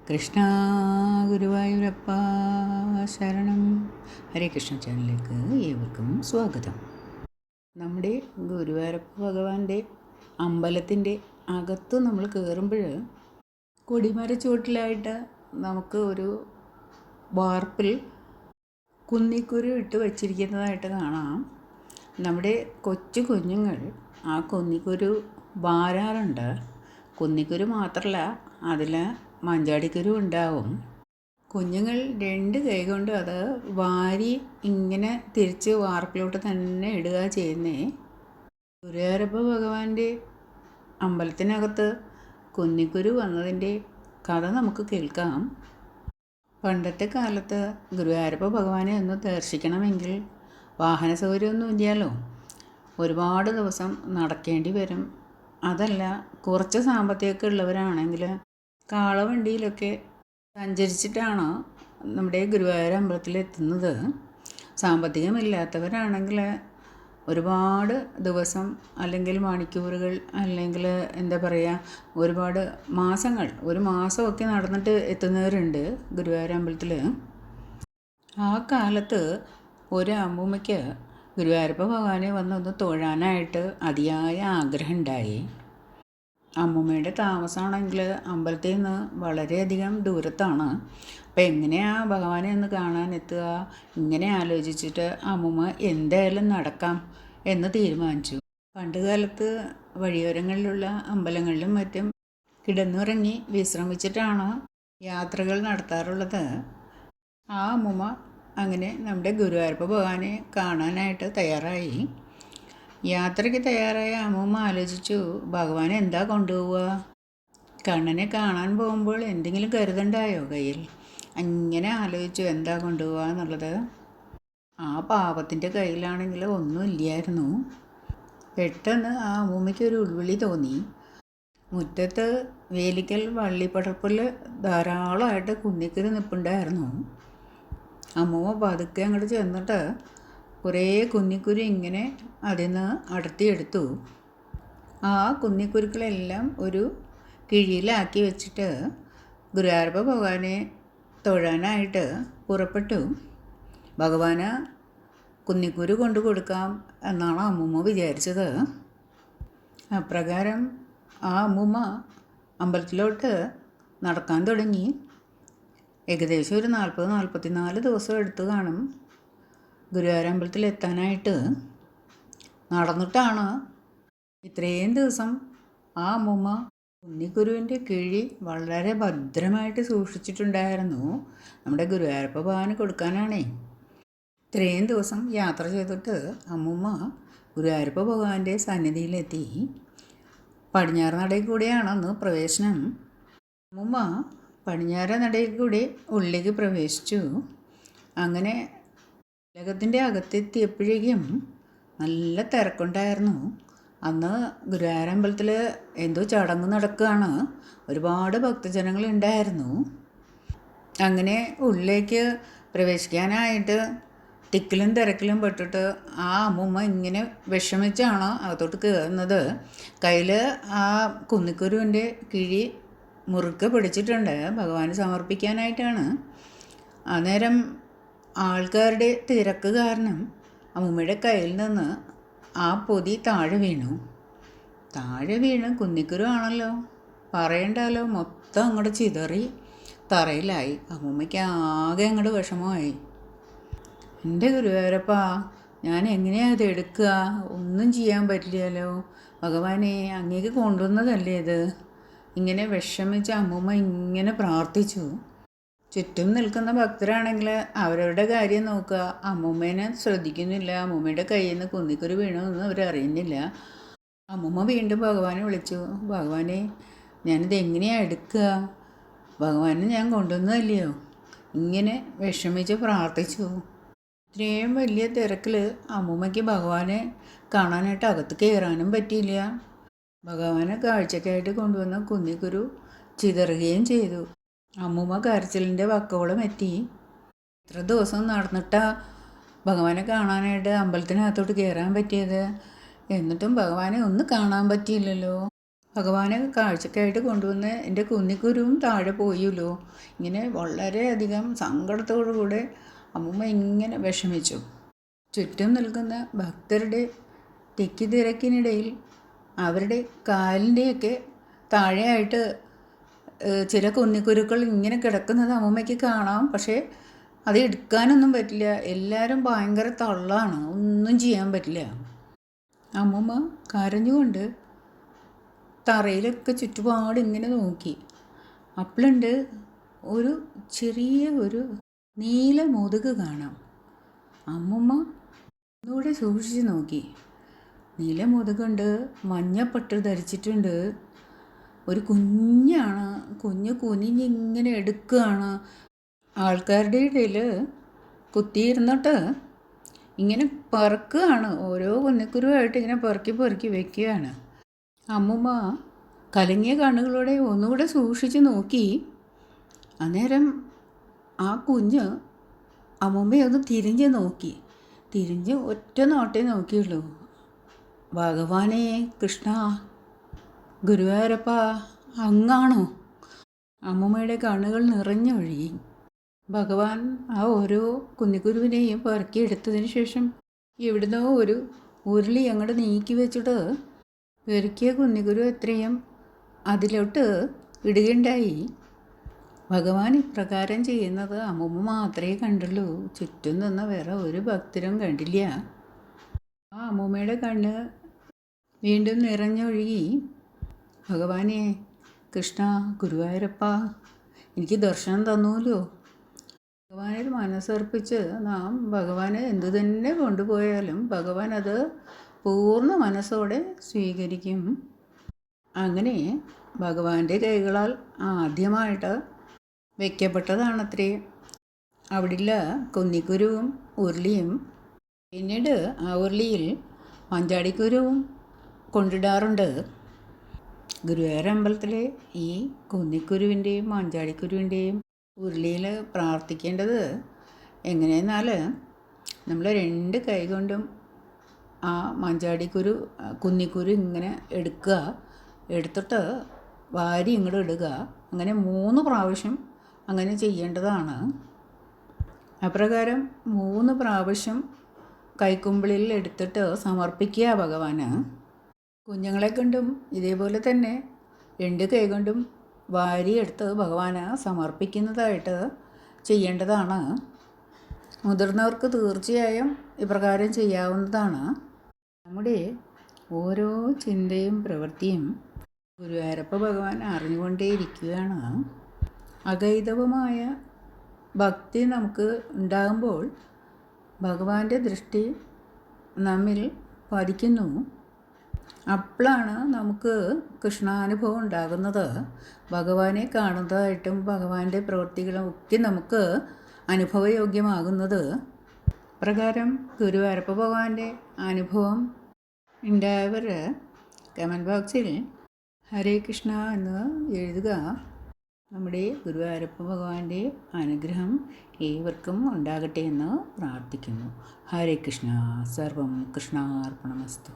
കൃഷ്ണ ഗുരുവായൂരപ്പ ശരണം. ഹരേ കൃഷ്ണ ചാനലിലേക്ക് ഏവർക്കും സ്വാഗതം. നമ്മുടെ ഗുരുവായൂരപ്പ ഭഗവാന്റെ അമ്പലത്തിൻ്റെ അകത്ത് നമ്മൾ കയറുമ്പോൾ കൊടിമര ചുവട്ടിലായിട്ട് നമുക്ക് ഒരു വാർപ്പിൽ കുന്നിക്കുരു ഇട്ട് വച്ചിരിക്കുന്നതായിട്ട് കാണാം. നമ്മുടെ കൊച്ചു കുഞ്ഞുങ്ങൾ ആ കുന്നിക്കുരു വാരാറുണ്ട്. കുന്നിക്കുരു മാത്രമല്ല, അതിൽ മഞ്ചാടിക്കുരു ഉണ്ടാവും. കുഞ്ഞുങ്ങൾ രണ്ട് കൈ കൊണ്ട് അത് വാരി ഇങ്ങനെ തിരിച്ച് വാർപ്പിലോട്ട് തന്നെ ഇടുക ചെയ്യുന്നേ. ഗുരുവായൂരപ്പ ഭഗവാന്റെ അമ്പലത്തിനകത്ത് കുന്നിക്കുരു വന്നതിൻ്റെ കഥ നമുക്ക് കേൾക്കാം. പണ്ടത്തെ കാലത്ത് ഗുരുവായൂരപ്പ ഭഗവാനെ ഒന്ന് ദർശിക്കണമെങ്കിൽ വാഹന സൗകര്യമൊന്നും ഇല്ലല്ലോ. ഒരുപാട് ദിവസം നടക്കേണ്ടി വരും. അതല്ല, കുറച്ച് സാമ്പത്തികമൊക്കെ ഉള്ളവരാണെങ്കിൽ കാളവണ്ടിയിലൊക്കെ സഞ്ചരിച്ചിട്ടാണ് നമ്മുടെ ഗുരുവായൂർ അമ്പലത്തിലെത്തുന്നത്. സാമ്പത്തികമില്ലാത്തവരാണെങ്കിൽ ഒരുപാട് ദിവസം അല്ലെങ്കിൽ മണിക്കൂറുകൾ അല്ലെങ്കിൽ എന്താ പറയുക, ഒരുപാട് മാസങ്ങൾ, ഒരു മാസമൊക്കെ നടന്നിട്ട് എത്തുന്നവരുണ്ട് ഗുരുവായൂർ അമ്പലത്തിൽ. ആ കാലത്ത് ഒരു അമ്മൂമ്മയ്ക്ക് ഗുരുവായൂരപ്പ ഭഗവാനെ വന്നൊന്ന് തൊഴാനായിട്ട് അതിയായ ആഗ്രഹം ഉണ്ടായി. അമ്മൂമ്മയുടെ താമസമാണെങ്കിൽ അമ്പലത്തിൽ നിന്ന് വളരെയധികം ദൂരത്താണ്. അപ്പോൾ എങ്ങനെയാണ് ഭഗവാനെ ഒന്ന് കാണാൻ എത്തുക? ഇങ്ങനെ ആലോചിച്ചിട്ട് അമ്മൂമ്മ എന്തായാലും നടക്കാം എന്ന് തീരുമാനിച്ചു. പണ്ടുകാലത്ത് വഴിയോരങ്ങളിലുള്ള അമ്പലങ്ങളിലും മറ്റും കിടന്നുറങ്ങി വിശ്രമിച്ചിട്ടാണ് യാത്രകൾ നടത്താറുള്ളത്. ആ അമ്മൂമ്മ അങ്ങനെ നമ്മുടെ ഗുരുവായൂരപ്പ ഭഗവാനെ കാണാനായിട്ട് തയ്യാറായി. യാത്രയ്ക്ക് തയ്യാറായ അമ്മൂമ്മ ആലോചിച്ചു, ഭഗവാനെ എന്താ കൊണ്ടുപോവുക? കണ്ണനെ കാണാൻ പോകുമ്പോൾ എന്തെങ്കിലും കരുതണ്ടായോ കയ്യിൽ? അങ്ങനെ ആലോചിച്ചു എന്താ കൊണ്ടുപോവുക എന്നുള്ളത്. ആ പാവത്തിൻ്റെ കയ്യിലാണെങ്കിൽ ഒന്നും ഇല്ലായിരുന്നു. പെട്ടെന്ന് ആ അമ്മൂമ്മയ്ക്ക് ഒരു ഉൾവിളി തോന്നി. മുറ്റത്ത് വേലിക്കൽ വള്ളിപ്പടർപ്പിൽ ധാരാളമായിട്ട് കുന്നിക്കുരു നിൽപ്പുണ്ടായിരുന്നു. അമ്മൂമ്മ പതുക്കെ അങ്ങോട്ട് ചെന്നിട്ട് കുറേ കുന്നിക്കുരു ഇങ്ങനെ അതിൽ നിന്ന് അടർത്തിയെടുത്തു. ആ കുന്നിക്കുരുക്കളെല്ലാം ഒരു കിഴിയിലാക്കി വെച്ചിട്ട് ഗുരുവായൂരപ്പ ഭഗവാനെ തൊഴാനായിട്ട് പുറപ്പെട്ടു. ഭഗവാന് കുന്നിക്കുരു കൊണ്ടു കൊടുക്കാം എന്നാണ് അമ്മൂമ്മ വിചാരിച്ചത്. അപ്രകാരം ആ അമ്മൂമ്മ അമ്പലത്തിലോട്ട് നടക്കാൻ തുടങ്ങി. ഏകദേശം ഒരു 40-44 ദിവസം എടുത്തു കാണും ഗുരുവായൂർ അമ്പലത്തിൽ എത്താനായിട്ട്. നടന്നിട്ടാണ് ഇത്രയും ദിവസം ആ അമ്മൂമ്മ കുന്നിക്കുരുവിൻ്റെ കിഴി വളരെ ഭദ്രമായിട്ട് സൂക്ഷിച്ചിട്ടുണ്ടായിരുന്നു. നമ്മുടെ ഗുരുവായൂരപ്പ ഭഗവാന് കൊടുക്കാനാണേ. ഇത്രയും ദിവസം യാത്ര ചെയ്തിട്ട് അമ്മൂമ്മ ഗുരുവായൂരപ്പ ഭഗവാന്റെ സന്നിധിയിലെത്തി. പടിഞ്ഞാറ് നടയിൽ കൂടിയാണ് അന്ന് പ്രവേശനം. അമ്മൂമ്മ പടിഞ്ഞാറ് നടയിൽ കൂടി ഉള്ളിലേക്ക് പ്രവേശിച്ചു. അങ്ങനെ ലകത്തിൻ്റെ അകത്തെത്തിയപ്പോഴേക്കും നല്ല തിരക്കുണ്ടായിരുന്നു. അന്ന് ഗുരുവായൂർ അമ്പലത്തിൽ എന്തോ ചടങ്ങ് നടക്കുകയാണ്. ഒരുപാട് ഭക്തജനങ്ങളുണ്ടായിരുന്നു. അങ്ങനെ ഉള്ളിലേക്ക് പ്രവേശിക്കാനായിട്ട് തിക്കിലും തിരക്കിലും പെട്ടിട്ട് ആ അമ്മൂമ്മ ഇങ്ങനെ വിഷമിച്ചാണ് അകത്തോട്ട് കയറുന്നത്. കയ്യിൽ ആ കുന്നിക്കുരുവിൻ്റെ കിഴി മുറുക്കെ പിടിച്ചിട്ടുണ്ട്, ഭഗവാന് സമർപ്പിക്കാനായിട്ടാണ്. അന്നേരം ആൾക്കാരുടെ തിരക്ക് കാരണം അമ്മൂമ്മയുടെ കയ്യിൽ നിന്ന് ആ പൊതി താഴെ വീണ് കുന്നിക്കുരു ആണല്ലോ, പറയണ്ടല്ലോ, മൊത്തം അങ്ങോട്ട് ചിതറി തറയിലായി. അമ്മൂമ്മയ്ക്ക് ആകെ അങ്ങോട്ട് വിഷമമായി. എൻ്റെ ഗുരുവായൂരപ്പ, ഞാൻ എങ്ങനെയാണ് ഇത് എടുക്കുക? ഒന്നും ചെയ്യാൻ പറ്റില്ലല്ലോ ഭഗവാനെ, അങ്ങേക്ക് കൊണ്ടുവന്നതല്ലേ ഇത്. ഇങ്ങനെ വിഷമിച്ച അമ്മൂമ്മ ഇങ്ങനെ പ്രാർത്ഥിച്ചു. ചുറ്റും നിൽക്കുന്ന ഭക്തരാണെങ്കിൽ അവരവരുടെ കാര്യം നോക്കുക, അമ്മൂമ്മേനെ ശ്രദ്ധിക്കുന്നില്ല. അമ്മൂമ്മയുടെ കയ്യിൽ നിന്ന് കുന്നിക്കുരു വീണമെന്ന് അവരറിയുന്നില്ല. അമ്മൂമ്മ വീണ്ടും ഭഗവാനെ വിളിച്ചു, ഭഗവാനെ, ഞാനിത് എങ്ങനെയാണ് എടുക്കുക? ഭഗവാനെ ഞാൻ കൊണ്ടുവന്നതല്ലയോ? ഇങ്ങനെ വിഷമിച്ച് പ്രാർത്ഥിച്ചു. ഇത്രയും വലിയ തിരക്കിൽ അമ്മൂമ്മയ്ക്ക് ഭഗവാനെ കാണാനായിട്ട് അകത്ത് കയറാനും പറ്റിയില്ല. ഭഗവാനെ കാഴ്ചയ്ക്കായിട്ട് കൊണ്ടുവന്ന കുന്നിക്കുരു ചിതറുകയും ചെയ്തു. അമ്മൂമ്മ കരച്ചിലിൻ്റെ വക്കോളം എത്തി. ഇത്ര ദിവസം നടന്നിട്ടാ ഭഗവാനെ കാണാനായിട്ട് അമ്പലത്തിനകത്തോട്ട് കയറാൻ പറ്റിയത്. എന്നിട്ടും ഭഗവാനെ ഒന്ന് കാണാൻ പറ്റിയില്ലല്ലോ. ഭഗവാനെ കാഴ്ചക്കായിട്ട് കൊണ്ടുവന്ന് എൻ്റെ കുന്നിക്കുരുവും താഴെ പോയല്ലോ. ഇങ്ങനെ വളരെയധികം സങ്കടത്തോടു കൂടെ അമ്മൂമ്മ ഇങ്ങനെ വിഷമിച്ചു. ചുറ്റും നിൽക്കുന്ന ഭക്തരുടെ തിക്കിത്തിരക്കിനിടയിൽ അവരുടെ കാലിൻ്റെയൊക്കെ താഴെയായിട്ട് ചില കുന്നിക്കുരുക്കൾ ഇങ്ങനെ കിടക്കുന്നത് അമ്മൂമ്മയ്ക്ക് കാണാം. പക്ഷേ അത് എടുക്കാനൊന്നും പറ്റില്ല. എല്ലാവരും ഭയങ്കര തള്ളാണ്, ഒന്നും ചെയ്യാൻ പറ്റില്ല. അമ്മൂമ്മ കരഞ്ഞുകൊണ്ട് തറയിലൊക്കെ ചുറ്റുപാട് ഇങ്ങനെ നോക്കി. അപ്പോഴുണ്ട് ഒരു ചെറിയ ഒരു നീല മുതുക് കാണാം. അമ്മൂമ്മ ഒന്നുകൂടെ സൂക്ഷിച്ച് നോക്കി. നീല മുതുകുണ്ട്, മഞ്ഞപ്പട്ട് ധരിച്ചിട്ടുണ്ട്. ഒരു കുഞ്ഞാണ്, കുഞ്ഞ് കുനിഞ്ഞിങ്ങനെ എടുക്കുകയാണ്. ആൾക്കാരുടെ ഇടയിൽ കുത്തിയിരുന്നിട്ട് ഇങ്ങനെ പെറുക്കുകയാണ്. ഓരോ കുന്നിക്കുരുവായിട്ട് ഇങ്ങനെ പെറുക്കി പെറുക്കി വെക്കുകയാണ്. അമ്മൂമ്മ കലങ്ങിയ കണ്ണുകളോടെ ഒന്നുകൂടെ സൂക്ഷിച്ച് നോക്കി. അന്നേരം ആ കുഞ്ഞ് അമ്മൂമ്മയൊന്ന് തിരിഞ്ഞ് നോക്കി. തിരിഞ്ഞ് ഒറ്റ നോട്ടേ നോക്കിയുള്ളൂ. ഭഗവാനേ കൃഷ്ണ, ഗുരുവായൂരപ്പ, അങ്ങാണോ? അമ്മൂമ്മയുടെ കണ്ണുകൾ നിറഞ്ഞൊഴുകി. ഭഗവാൻ ആ ഓരോ കുന്നിക്കുരുവിനെയും പെറുക്കിയെടുത്തതിന് ശേഷം എവിടുന്നോ ഒരു ഉരുളി അങ്ങോട്ട് നീക്കി വെച്ചിട്ട് പെറുക്കിയ കുന്നിക്കുരു എത്രയും അതിലോട്ട് ഇടുകയുണ്ടായി. ഭഗവാൻ ഇപ്രകാരം ചെയ്യുന്നത് അമ്മൂമ്മ മാത്രമേ കണ്ടുള്ളൂ. ചുറ്റും നിന്ന് വേറെ ഒരു ഭക്തരും കണ്ടില്ല. ആ അമ്മൂമ്മയുടെ കണ്ണ് വീണ്ടും നിറഞ്ഞൊഴുകി. ഭഗവാനെ കൃഷ്ണ, ഗുരുവായൂരപ്പ, എനിക്ക് ദർശനം തന്നൂല്ലോ. ഭഗവാനിൽ മനസ്സർപ്പിച്ച് നാം ഭഗവാനെ എന്തു തന്നെ കൊണ്ടുപോയാലും ഭഗവാൻ അത് പൂർണ്ണ മനസ്സോടെ സ്വീകരിക്കും. അങ്ങനെ ഭഗവാന്റെ കൈകളാൽ ആദ്യമായിട്ട് വയ്ക്കപ്പെട്ടതാണത്രേ അവിടെയുള്ള കുന്നിക്കുരുവും ഉരുളിയും. പിന്നീട് ആ ഉരുളിയിൽ മഞ്ചാടിക്കുരുവും കൊണ്ടിടാറുണ്ട്. ഗുരുവായൂർ അമ്പലത്തിലെ ഈ കുന്നിക്കുരുവിൻ്റെയും മഞ്ചാടിക്കുരുവിൻ്റെയും ഉരുളിയിൽ പ്രാർത്ഥിക്കേണ്ടത് എങ്ങനെയെന്നാൽ, നമ്മൾ 2 കൈ കൊണ്ടും ആ മഞ്ചാടിക്കുരു കുന്നിക്കുരു ഇങ്ങനെ എടുക്കുക. എടുത്തിട്ട് വാരി ഇങ്ങോട്ട് ഇടുക. അങ്ങനെ 3 പ്രാവശ്യം അങ്ങനെ ചെയ്യേണ്ടതാണ്. അപ്രകാരം 3 പ്രാവശ്യം കൈക്കുമ്പിളിൽ എടുത്തിട്ട് സമർപ്പിക്കുക ഭഗവാന്. കുഞ്ഞുങ്ങളെ കൊണ്ടും ഇതേപോലെ തന്നെ 2 കൈ കൊണ്ടും വാരിയെടുത്ത് ഭഗവാന് സമർപ്പിക്കുന്നതായിട്ട് ചെയ്യേണ്ടതാണ്. മുതിർന്നവർക്ക് തീർച്ചയായും ഇപ്രകാരം ചെയ്യാവുന്നതാണ്. നമ്മുടെ ഓരോ ചിന്തയും പ്രവൃത്തിയും ഗുരുവായൂരപ്പ ഭഗവാൻ അറിഞ്ഞുകൊണ്ടേയിരിക്കുകയാണ്. അഗൈതവമായ ഭക്തി നമുക്ക് ഉണ്ടാകുമ്പോൾ ഭഗവാന്റെ ദൃഷ്ടി നമ്മിൽ പതിക്കുന്നു. അപ്പോഴാണ് നമുക്ക് കൃഷ്ണാനുഭവം ഉണ്ടാകുന്നത്. ഭഗവാനെ കാണുന്നതായിട്ടും ഭഗവാന്റെ പ്രവൃത്തികളും ഒക്കെ നമുക്ക് അനുഭവയോഗ്യമാകുന്നത്. പ്രകാരം ഗുരുവായൂരപ്പ ഭഗവാന്റെ അനുഭവം ഉണ്ടായവർ കമൻറ്റ് ബോക്സിൽ ഹരേ കൃഷ്ണ എന്ന് എഴുതുക. നമ്മുടെ ഗുരുവായൂരപ്പ ഭഗവാന്റെ അനുഗ്രഹം ഏവർക്കും ഉണ്ടാകട്ടെ എന്ന് പ്രാർത്ഥിക്കുന്നു. ഹരേ കൃഷ്ണ. സർവം കൃഷ്ണാർപ്പണമസ്തു.